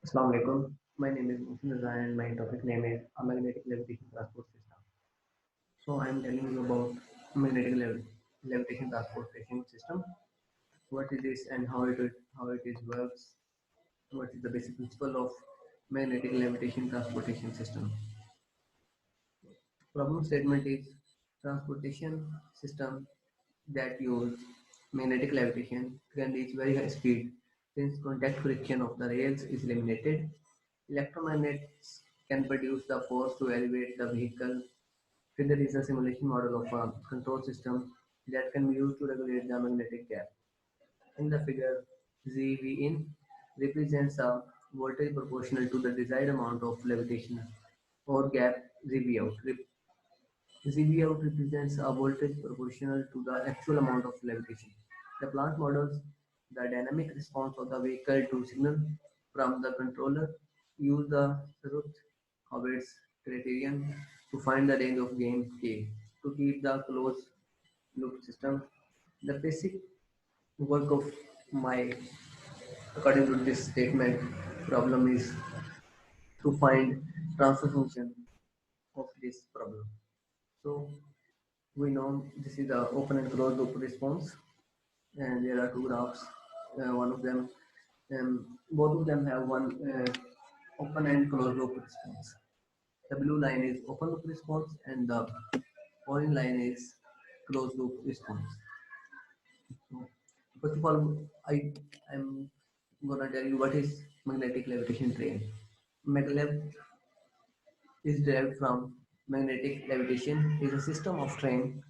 Assalamu alaikum. My name is Mohsin Raza and my topic name is a magnetic levitation transport system. So I am telling you about magnetic levitation transportation system. What is this and how it is works? What is the basic principle of magnetic levitation transportation system? Problem statement is transportation system that use magnetic levitation can reach very high speed since contact friction of the rails is eliminated. Electromagnets can produce the force to elevate the vehicle. Figure is a simulation model of a control system that can be used to regulate the magnetic gap. In the figure, ZV in represents a voltage proportional to the desired amount of levitation or gap ZV out. ZV out represents a voltage proportional to the actual amount of levitation. The plant models the dynamic response of the vehicle to signal from the controller. Use the Routh-Hurwitz criterion to find the range of gain K to keep the closed loop system. The basic work of my according to this statement problem is to find transfer function of this problem. So we know this is the open and closed loop response, and there are two graphs. One of them, both of them have one open and closed loop response. The blue line is open loop response, and the orange line is closed loop response. So, first of all, I'm gonna tell you what is magnetic levitation train. Maglev is derived from magnetic levitation is a system of train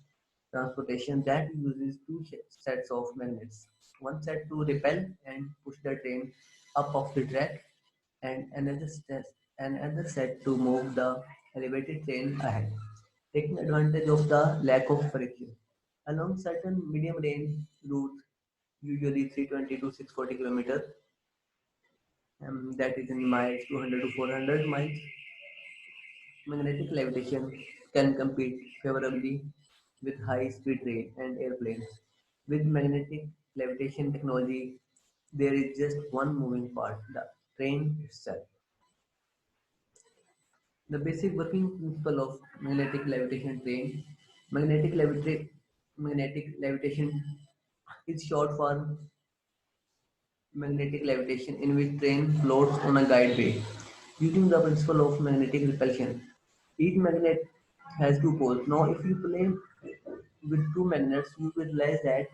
transportation that uses two sets of magnets. One set to repel and push the train up off the track, and another set to move the elevated train ahead, taking advantage of the lack of friction. Along certain medium range routes, usually 320 to 640 kilometers, that is in miles, 200 to 400 miles, magnetic levitation can compete favorably with high-speed train and airplanes. With magnetic levitation technology, there is just one moving part, the train itself. The basic working principle of magnetic levitation train, magnetic, magnetic levitation is short for magnetic levitation in which train floats on a guide way using the principle of magnetic repulsion. Each magnet has two poles. Now, if you play with two magnets, you will realize that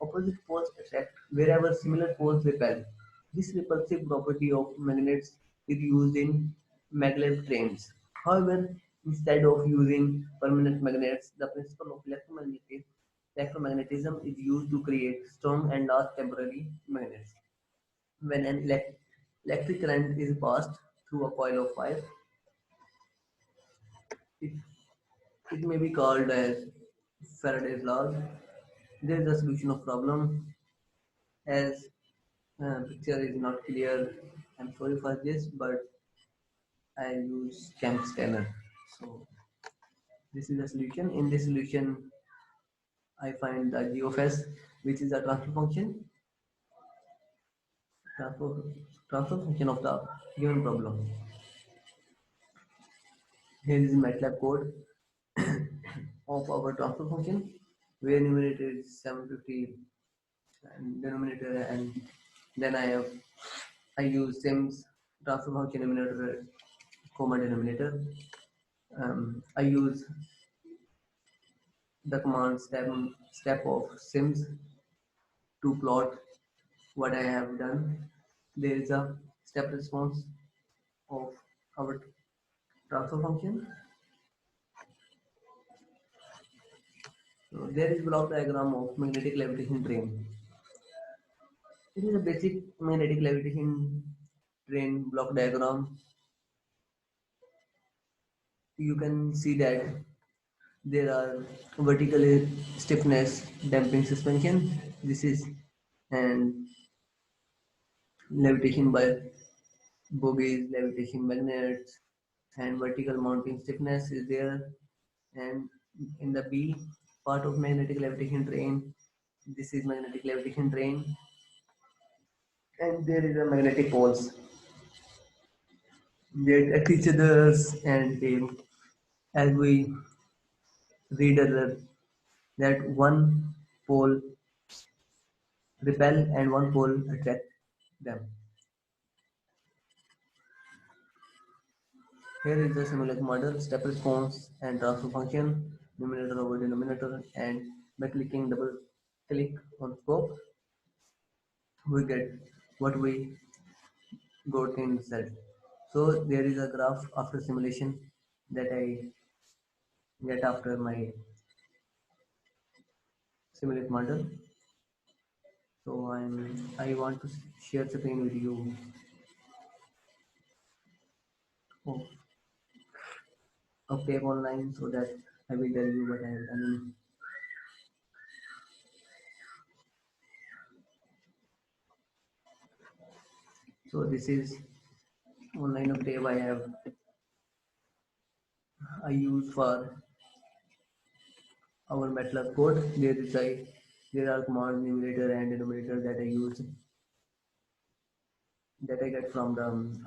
opposite poles attract wherever similar poles repel. This repulsive property of magnets is used in maglev trains. However, instead of using permanent magnets, the principle of electromagnetism is used to create strong and last temporary magnets. When an electric current is passed through a coil of wire, it, it may be called as Faraday's law. There is a solution of problem as picture is not clear. I'm sorry for this, but I use camp scanner. So this is the solution. In this solution, I find the g of s, which is a transfer, transfer function of the given problem. Here is MATLAB code of our transfer function, where numerator is 750 and denominator, and then I use Sims transfer function numerator comma denominator. I use the command step of Sims to plot what I have done. There is a step response of our transfer function. So there is block diagram of magnetic levitation train. It is a basic magnetic levitation train block diagram. You can see that there are vertical stiffness damping suspension. This is and levitation by bogies, levitation magnets, and vertical mounting stiffness is there. And in the B part of magnetic levitation train, this is magnetic levitation train, and there is a magnetic poles. they attack each others, and as we read earlier, that one pole repel and one pole attract them. Here is the simulation model, step response and transfer function, numerator over denominator, and by clicking double click on scope, we get what we got in result. So there is a graph after simulation that I get after my simulate model. So I want to share screen with you of, of tape online so that I will tell you what I have done. So this is online of tape I use for our MATLAB code. There are command numerator and denominator that I use that I get from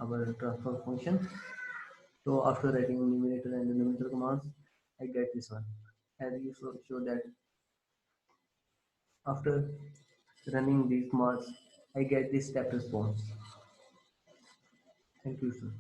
our transfer function. So after writing numerator and denominator commands, I get this one. As you show that after running these commands, I get this step response. Thank you, sir.